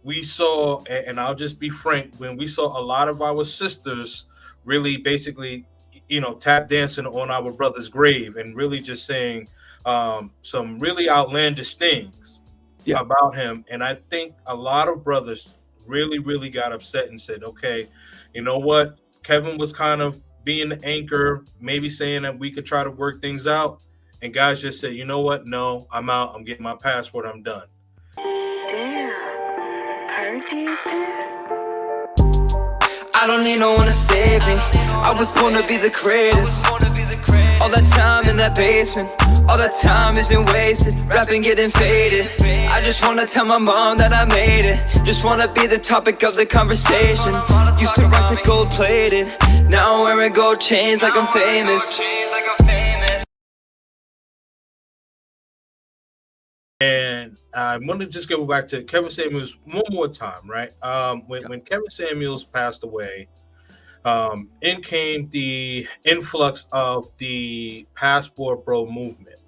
we saw, and I'll just be frank, when we saw a lot of our sisters really basically, tap dancing on our brother's grave and really just saying some really outlandish things Yeah. about him. And I think a lot of brothers really, really got upset and said, okay, you know what? Kevin was kind of being the anchor, maybe saying that we could try to work things out. And guys just said, you know what? No, I'm out. I'm getting my passport. I'm done. Damn, Perk did this? I don't need no one to save me. I was born to be the greatest. All that time in that basement, all that time isn't wasted. Rapping getting faded. I just wanna tell my mom that I made it. Just wanna be the topic of the conversation. Used to rock the gold plated. Now I'm wearing gold chains like I'm famous. And I want to just go back to Kevin Samuels one more time, right? When Kevin Samuels passed away, in came the influx of the Passport Bro movement.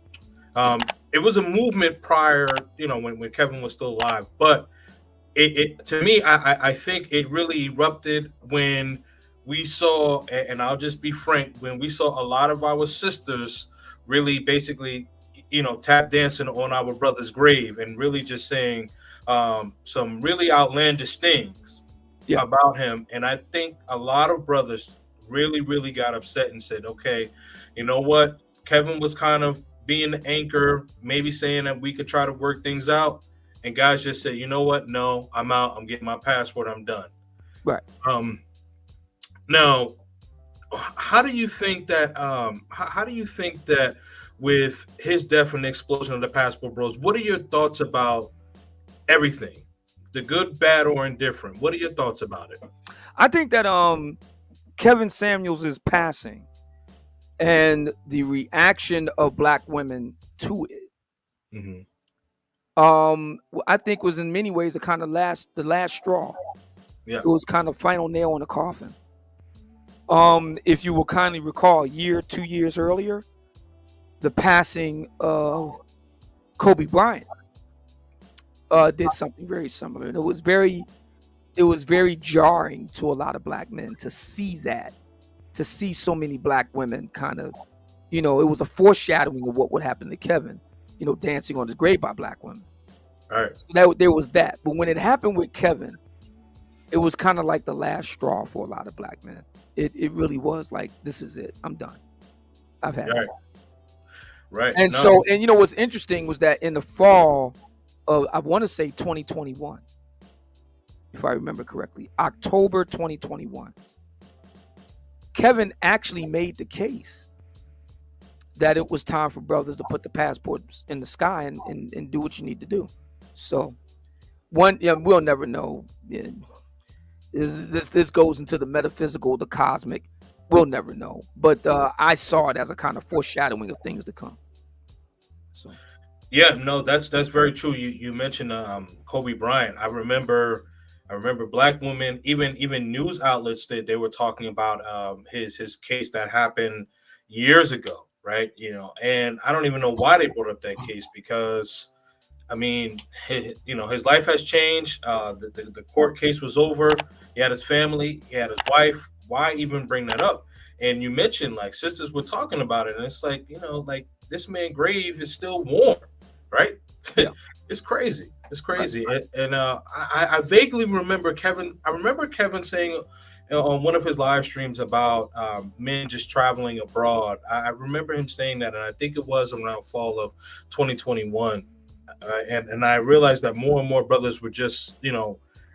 It was a movement prior, when Kevin was still alive, but it to me, I think it really erupted when we saw, and I'll just be frank, when we saw a lot of our sisters really basically, tap dancing on our brother's grave and really just saying some really outlandish things about him. And I think a lot of brothers really, really got upset and said, okay, you know what? Kevin was kind of being the anchor, maybe saying that we could try to work things out. And guys just said, you know what? No, I'm out. I'm getting my passport. I'm done. Right. Now, how do you think that? How do you think that with his death and the explosion of the Passport Bros? What are your thoughts about everything, the good, bad, or indifferent? What are your thoughts about it? I think that Kevin Samuels is passing, and the reaction of black women to it. Mm-hmm. I think was in many ways the last straw. Yeah. It was kind of final nail in the coffin. If you will kindly recall, 2 years earlier, the passing of Kobe Bryant did something very similar, and it was very jarring to a lot of black men to see that, to see so many black women kind of, it was a foreshadowing of what would happen to Kevin, dancing on his grave by black women. All right. So there was that. But when it happened with Kevin, it was kind of like the last straw for a lot of black men. It really was like, this is it. I'm done. I've had it. Right. And what's interesting was that in the fall of, I want to say 2021, if I remember correctly, October 2021, Kevin actually made the case that it was time for brothers to put the passports in the sky and do what you need to do. So we'll never know. Yeah, this goes into the metaphysical, the cosmic. We'll never know. But I saw it as a kind of foreshadowing of things to come. So yeah, no, that's very true. You mentioned Kobe Bryant. I remember black women, even news outlets, that they were talking about his case that happened years ago, right? And I don't even know why they brought up that case, because I mean, his life has changed. The court case was over. He had his family. He had his wife. Why even bring that up? And you mentioned, like, sisters were talking about it, and it's like, like, this man's grave is still warm, right? Yeah. It's crazy. It's crazy. Right. And I vaguely remember Kevin. I remember Kevin saying on one of his live streams about men just traveling abroad. I remember him saying that, and I think it was around fall of 2021. And I realized that more and more brothers were just,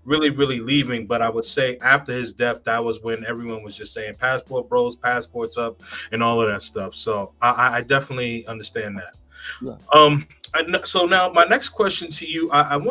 really, really leaving. But I would say after his death, that was when everyone was just saying Passport Bros, passports up, and all of that stuff. So I definitely understand that. Yeah. So now my next question to you, I want